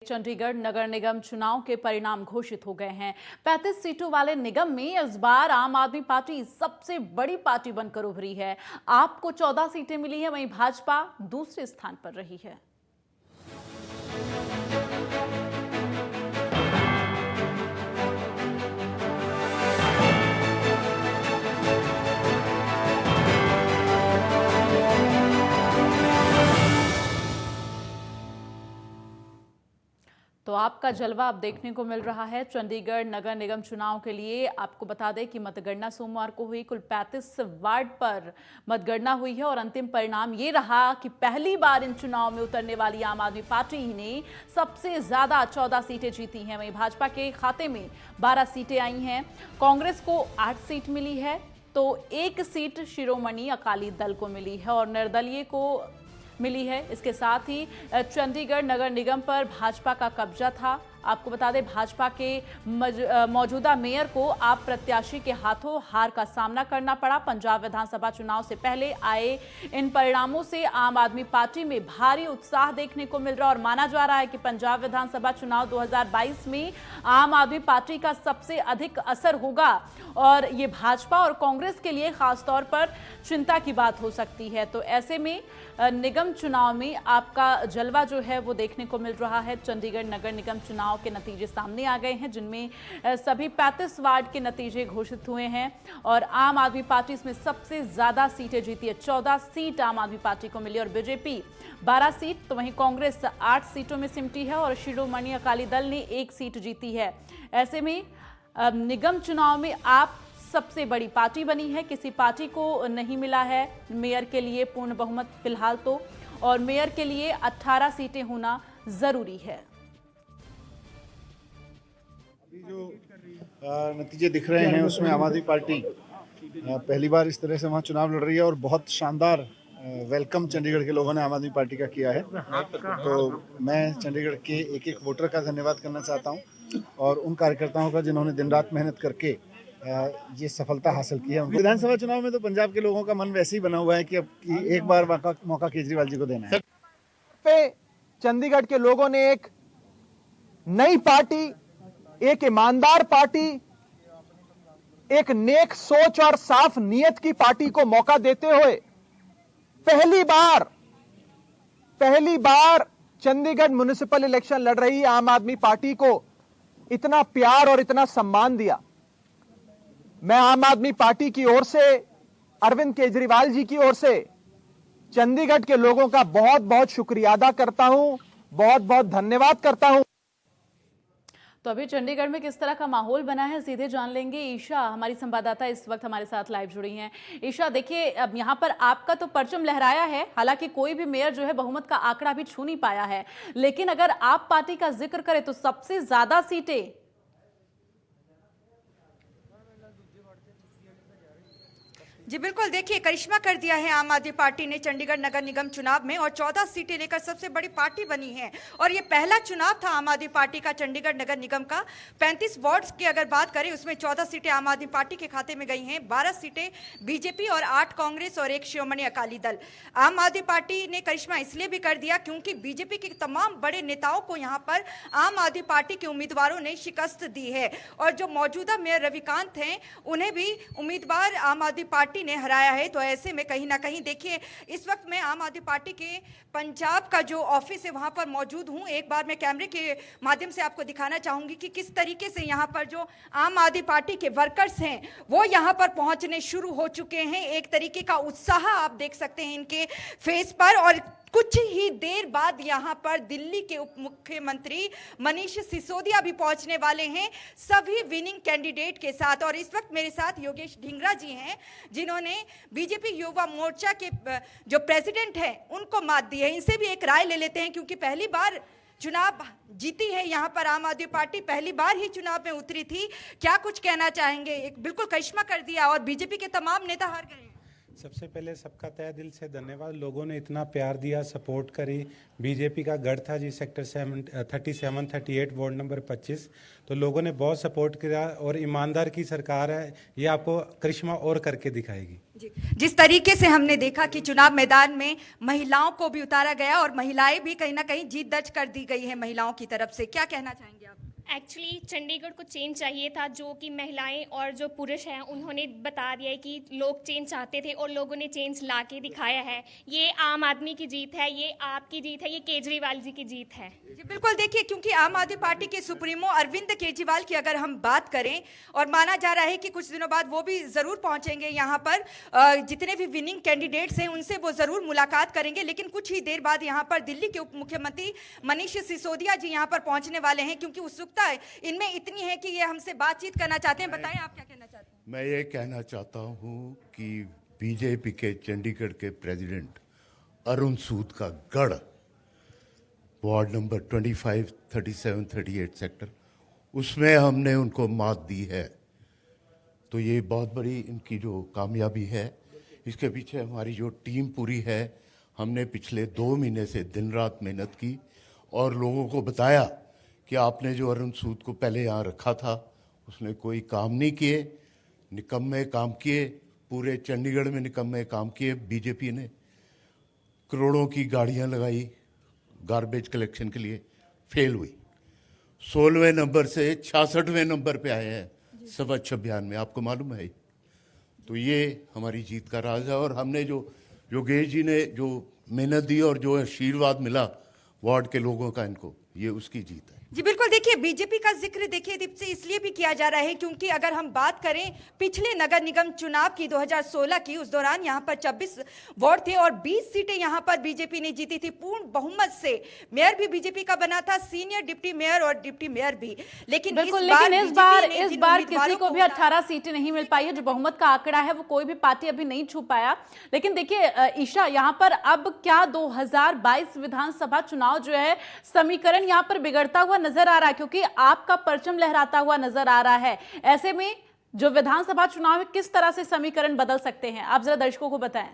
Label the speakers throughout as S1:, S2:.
S1: चंडीगढ़ नगर निगम चुनाव के परिणाम घोषित हो गए हैं। 35 सीटों वाले निगम में इस बार आम आदमी पार्टी सबसे बड़ी पार्टी बनकर उभरी है। आपको 14 सीटें मिली हैं, वहीं भाजपा दूसरे स्थान पर रही है। तो आपका जलवा अब देखने को मिल रहा है। चंडीगढ़ नगर निगम चुनाव के लिए आपको बता दें कि मतगणना सोमवार को हुई। कुल 35 वार्ड पर मतगणना हुई है और अंतिम परिणाम ये रहा कि पहली बार इन चुनाव में उतरने वाली आम आदमी पार्टी ने सबसे ज्यादा 14 सीटें जीती हैं। वहीं भाजपा के खाते में 12 सीटें आई हैं। कांग्रेस को 8 सीट मिली है, तो 1 सीट शिरोमणि अकाली दल को मिली है और निर्दलीय को मिली है। इसके साथ ही चंडीगढ़ नगर निगम पर भाजपा का कब्जा था। आपको बता दें, भाजपा के मौजूदा मेयर को आप प्रत्याशी के हाथों हार का सामना करना पड़ा। पंजाब विधानसभा चुनाव से पहले आए इन परिणामों से आम आदमी पार्टी में भारी उत्साह देखने को मिल रहा है और माना जा रहा है कि पंजाब विधानसभा चुनाव 2022 में आम आदमी पार्टी का सबसे अधिक असर होगा और ये भाजपा और कांग्रेस के लिए खासतौर पर चिंता की बात हो सकती है। तो ऐसे में निगम चुनाव में आपका जलवा जो है वो देखने को मिल रहा है। चंडीगढ़ नगर निगम चुनाव के नतीजे सामने आ गए हैं, जिनमें सभी 35 वार्ड के नतीजे घोषित हुए हैं और आम आदमी पार्टी इसमें सबसे ज्यादा सीटें जीती है। 14 सीट आम आदमी पार्टी को मिली और बीजेपी 12 सीट, तो वहीं कांग्रेस 8 सीटों में सिमटी है और शिरोमणि अकाली दल ने 1 सीट जीती है। ऐसे में निगम चुनाव में आप सबसे बड़ी पार्टी बनी है। किसी पार्टी को नहीं मिला है मेयर के लिए पूर्ण बहुमत फिलहाल तो, और मेयर के लिए 18 सीटें होना जरूरी है।
S2: अभी जो नतीजे दिख रहे हैं उसमें आम आदमी पार्टी पहली बार इस तरह से वहाँ चुनाव लड़ रही है और बहुत शानदार वेलकम चंडीगढ़ के लोगों ने आम आदमी पार्टी का किया है। तो मैं चंडीगढ़ के एक एक वोटर का धन्यवाद करना चाहता हूँ और उन कार्यकर्ताओं का जिन्होंने दिन रात मेहनत करके ये सफलता हासिल की है। विधानसभा चुनाव में तो पंजाब के लोगों का मन वैसे ही बना हुआ है कि अब एक बार मौका केजरीवाल जी को देना है।
S3: पे चंडीगढ़ के लोगों ने एक नई पार्टी, एक ईमानदार पार्टी, एक नेक सोच और साफ नीयत की पार्टी को मौका देते हुए पहली बार चंडीगढ़ म्युनिसिपल इलेक्शन लड़ रही आम आदमी पार्टी को इतना प्यार और इतना सम्मान दिया। मैं आम आदमी पार्टी की ओर से, अरविंद केजरीवाल जी की ओर से चंडीगढ़ के लोगों का बहुत बहुत शुक्रिया अदा करता हूं, बहुत बहुत धन्यवाद करता हूं।
S1: तो अभी चंडीगढ़ में किस तरह का माहौल बना है सीधे जान लेंगे। ईशा हमारी संवाददाता इस वक्त हमारे साथ लाइव जुड़ी हैं। ईशा, देखिए अब यहाँ पर आपका तो परचम लहराया है, हालांकि कोई भी मेयर जो है बहुमत का आंकड़ा भी छू नहीं पाया है, लेकिन अगर आप पार्टी का जिक्र करें तो सबसे ज्यादा सीटें
S4: जी बिल्कुल, देखिए करिश्मा कर दिया है आम आदमी पार्टी ने चंडीगढ़ नगर निगम चुनाव में और 14 सीटें लेकर सबसे बड़ी पार्टी बनी है। और ये पहला चुनाव था आम आदमी पार्टी का चंडीगढ़ नगर निगम का। 35 वार्ड्स की अगर बात करें उसमें 14 सीटें आम आदमी पार्टी के खाते में गई हैं, 12 सीटें बीजेपी और 8 कांग्रेस और 1 शिरोमणि अकाली दल। आम आदमी पार्टी ने करिश्मा इसलिए भी कर दिया क्योंकि बीजेपी के तमाम बड़े नेताओं को यहाँ पर आम आदमी पार्टी के उम्मीदवारों ने शिकस्त दी है और जो मौजूदा मेयर रविकांत हैं उन्हें भी उम्मीदवार आम आदमी पार्टी ने हराया है। तो ऐसे में कहीं ना कहीं देखिए, इस वक्त मैं आम आदमी पार्टी के पंजाब का जो ऑफिस है वहां पर मौजूद हूं। एक बार मैं कैमरे के माध्यम से आपको दिखाना चाहूंगी कि किस तरीके से यहां पर जो आम आदमी पार्टी के वर्कर्स हैं वो यहां पर पहुंचने शुरू हो चुके हैं। एक तरीके का उत्साह आप देख सकते हैं इनके फेस पर। और कुछ ही देर बाद यहां पर दिल्ली के उप मुख्यमंत्री मनीष सिसोदिया भी पहुंचने वाले हैं सभी विनिंग कैंडिडेट के साथ। और इस वक्त मेरे साथ योगेश ढींगरा जी हैं जिन्होंने बीजेपी युवा मोर्चा के जो प्रेसिडेंट हैं उनको मात दी है। इनसे भी एक राय ले लेते हैं क्योंकि पहली बार चुनाव जीती है यहाँ पर आम आदमी पार्टी, पहली बार ही चुनाव में उतरी थी। क्या कुछ कहना चाहेंगे? एक बिल्कुल करिश्मा कर दिया और बीजेपी के तमाम नेता हार गए।
S5: सबसे पहले सबका तहे दिल से धन्यवाद। लोगों ने इतना प्यार दिया, सपोर्ट करी। बीजेपी का गढ़ था जी, सेक्टर 37, 38 वार्ड नंबर 25, तो लोगों ने बहुत सपोर्ट किया और ईमानदार की सरकार है, ये आपको करिश्मा और करके दिखाएगी।
S4: जी, जिस तरीके से हमने देखा कि चुनाव मैदान में महिलाओं को भी उतारा गया और महिलाएं भी कहीं ना कहीं जीत दर्ज कर दी गई है महिलाओं की तरफ से, क्या कहना चाहेंगे आप?
S6: एक्चुअली चंडीगढ़ को चेंज चाहिए था, जो कि महिलाएं और जो पुरुष हैं उन्होंने बता दिया है कि लोग चेंज चाहते थे और लोगों ने चेंज ला के दिखाया है। ये आम आदमी की जीत है, ये आपकी जीत है, ये केजरीवाल जी की जीत है।
S4: जी बिल्कुल, देखिए क्योंकि आम आदमी पार्टी के सुप्रीमो अरविंद केजरीवाल की अगर हम बात करें, और माना जा रहा है कि कुछ दिनों बाद वो भी जरूर पहुंचेंगे यहाँ पर, जितने भी विनिंग कैंडिडेट्स हैं उनसे वो जरूर मुलाकात करेंगे, लेकिन कुछ ही देर बाद यहाँ पर दिल्ली के उप मुख्यमंत्री मनीष सिसोदिया जी यहाँ पर पहुंचने वाले हैं, क्योंकि उत्सुकता इनमें इतनी है कि ये हमसे बातचीत करना चाहते हैं। बताएं आप क्या कहना चाहते हैं?
S7: मैं ये कहना चाहता हूँ कि बीजेपी के चंडीगढ़ के प्रेसिडेंट अरुण सूद का गढ़, वार्ड नंबर 25, 37, 38 सेक्टर, उसमें हमने उनको मात दी है। तो ये बहुत बड़ी इनकी जो कामयाबी है, इसके पीछे हमारी जो टीम पूरी है। हमने पिछले 2 महीने से दिन रात मेहनत की और लोगों को बताया कि आपने जो अरुण सूद को पहले यहाँ रखा था उसने कोई काम नहीं किए, निकम्मे काम किए, पूरे चंडीगढ़ में निकम्मे काम किए। बीजेपी ने करोड़ों की गाड़ियाँ लगाई गार्बेज कलेक्शन के लिए, फेल हुई। 16वें नंबर से 66वें नंबर पे आए हैं स्वच्छ अभियान में, आपको मालूम है। तो ये हमारी जीत का राज है। और हमने जो योगेश जी ने जो मेहनत दी और जो आशीर्वाद मिला वार्ड के लोगों का इनको, ये उसकी जीत है।
S4: जी बिल्कुल, देखिए बीजेपी का जिक्र देखिए दीप से इसलिए भी किया जा रहा है क्योंकि अगर हम बात करें पिछले नगर निगम चुनाव की 2016 की, उस दौरान यहाँ पर 26 वार्ड थे और 20 सीटें यहाँ पर बीजेपी ने जीती थी पूर्ण बहुमत से। मेयर भी बीजेपी का बना था, सीनियर डिप्टी मेयर और डिप्टी मेयर भी। लेकिन
S1: बिल्कुल,
S4: इस
S1: बार किसी को भी 18 सीटें नहीं मिल पाई है। जो बहुमत का आंकड़ा है वो कोई भी पार्टी अभी नहीं छू पाया। लेकिन देखिए ईशा, यहाँ पर अब क्या 2022 विधानसभा चुनाव जो है समीकरण यहाँ पर बिगड़ता हुआ नजर आ रहा है, क्योंकि आपका परचम लहराता हुआ नजर आ रहा है। ऐसे में जो विधानसभा चुनाव है किस तरह से समीकरण बदल सकते हैं, आप जरा दर्शकों को बताएं।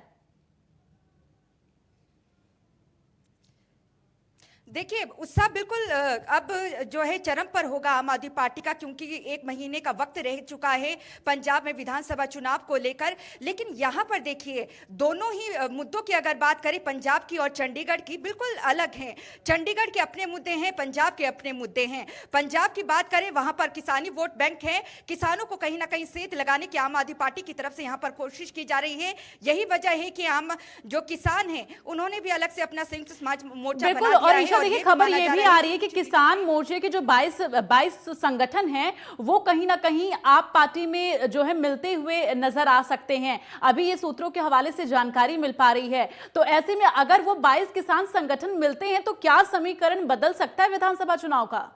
S4: देखिए उत्साह बिल्कुल अब जो है चरम पर होगा आम आदमी पार्टी का, क्योंकि 1 महीने का वक्त रह चुका है पंजाब में विधानसभा चुनाव को लेकर। लेकिन यहाँ पर देखिए दोनों ही मुद्दों की अगर बात करें, पंजाब की और चंडीगढ़ की, बिल्कुल अलग हैं। चंडीगढ़ के अपने मुद्दे हैं, पंजाब के अपने मुद्दे हैं। पंजाब की बात करें, वहाँ पर किसानी वोट बैंक है, किसानों को कहीं ना कहीं सेंध लगाने की आम आदमी पार्टी की तरफ से यहाँ पर कोशिश की जा रही है। यही वजह है कि आम जो किसान हैं उन्होंने भी अलग से अपना संयुक्त समाज मोर्चा बना दिया है।
S1: देखिए खबर ये भी आ रही है कि किसान मोर्चे के जो 22 संगठन हैं वो कहीं ना कहीं आप पार्टी में जो है मिलते हुए नजर आ सकते हैं। अभी ये सूत्रों के हवाले से जानकारी मिल पा रही है। तो ऐसे में अगर वो 22 किसान संगठन मिलते हैं तो क्या समीकरण बदल सकता है विधानसभा चुनाव का?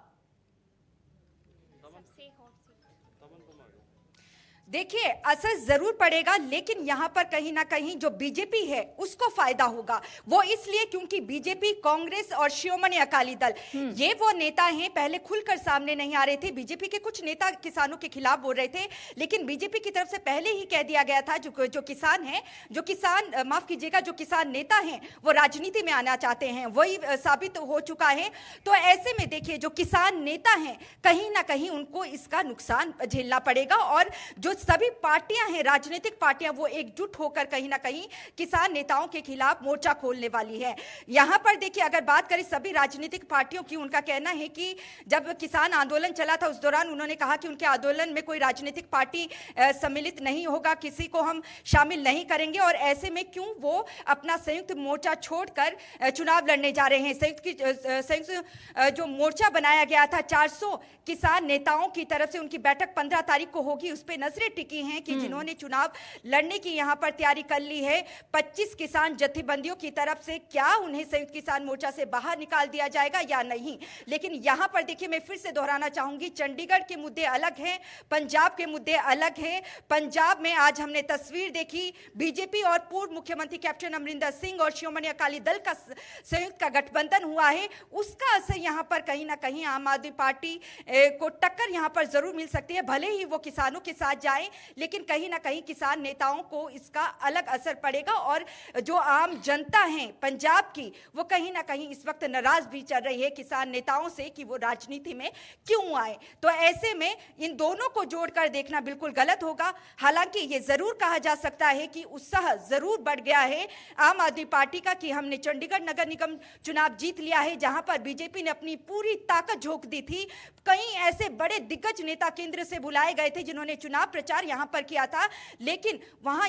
S4: देखिए असर जरूर पड़ेगा, लेकिन यहां पर कहीं ना कहीं जो बीजेपी है उसको फायदा होगा। वो इसलिए क्योंकि बीजेपी, कांग्रेस और शिरोमणि अकाली दल ये वो नेता हैं, पहले खुलकर सामने नहीं आ रहे थे। बीजेपी के कुछ नेता किसानों के खिलाफ बोल रहे थे, लेकिन बीजेपी की तरफ से पहले ही कह दिया गया था जो किसान है, माफ कीजिएगा, जो किसान नेता हैं वो राजनीति में आना चाहते हैं, वही साबित हो चुका है। तो ऐसे में देखिए जो किसान नेता हैं कहीं ना कहीं उनको इसका नुकसान झेलना पड़ेगा, और जो सभी पार्टियां हैं, राजनीतिक पार्टियां, वो एकजुट होकर कहीं ना कहीं किसान नेताओं के खिलाफ मोर्चा खोलने वाली है। यहां पर देखिए अगर बात करें सभी राजनीतिक पार्टियों की, उनका कहना है कि जब किसान आंदोलन चला था उस दौरान उन्होंने कहा कि उनके आंदोलन में कोई राजनीतिक पार्टी सम्मिलित नहीं होगा, किसी को हम शामिल नहीं करेंगे, और ऐसे में क्यों वो अपना संयुक्त मोर्चा छोड़कर चुनाव लड़ने जा रहे हैं। संयुक्त जो मोर्चा बनाया गया था 400 किसान नेताओं की तरफ से, उनकी बैठक 15 तारीख को होगी, उस पर नजरें टिकी हैं कि जिन्होंने चुनाव लड़ने की यहां पर तैयारी कर ली है 25 किसान जत्थेबंदियों की तरफ से, क्या उन्हें संयुक्त किसान मोर्चा से बाहर निकाल दिया जाएगा या नहीं। लेकिन यहां पर देखिए मैं फिर से दोहराना चाहूंगी, चंडीगढ़ के मुद्दे अलग हैं, पंजाब के मुद्दे अलग हैं। पंजाब में आज हमने तस्वीर देखी, बीजेपी और पूर्व मुख्यमंत्री कैप्टन अमरिंदर सिंह और शिरोमणि अकाली दल का संयुक्त का गठबंधन हुआ है, उसका असर यहां पर कहीं ना कहीं आम आदमी पार्टी को टक्कर यहां पर जरूर मिल सकती है। भले ही वो किसानों के साथ जाए, बुलाएं, लेकिन कहीं ना कहीं किसान नेताओं को इसका अलग असर पड़ेगा और जो आम जनता है पंजाब की वो कहीं ना कहीं इस वक्त नाराज भी चल रही है किसान नेताओं से कि वो राजनीति में क्यों आए। तो ऐसे में इन दोनों को जोड़कर देखना बिल्कुल गलत होगा। हालांकि ये जरूर कहा जा सकता है कि उत्साह जरूर बढ़ गया है आम आदमी पार्टी का कि हमने चंडीगढ़ नगर निगम चुनाव जीत लिया है, जहां पर बीजेपी ने अपनी पूरी ताकत झोंक दी थी। कई ऐसे बड़े दिग्गज नेता केंद्र से बुलाए गए थे जिन्होंने चुनाव प्रचार यहां पर किया था, लेकिन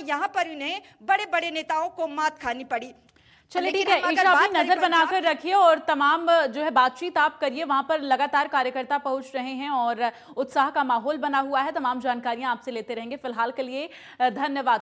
S4: यहां पर इन्हें बड़े बड़े नेताओं को मात खानी पड़ी।
S1: चलिए ठीक है ईशा, अपनी नजर बनाकर रखिए और तमाम जो है बातचीत आप करिए। वहां पर लगातार कार्यकर्ता पहुंच रहे हैं और उत्साह का माहौल बना हुआ है। तमाम जानकारियां आपसे लेते रहेंगे। फिलहाल के लिए धन्यवाद।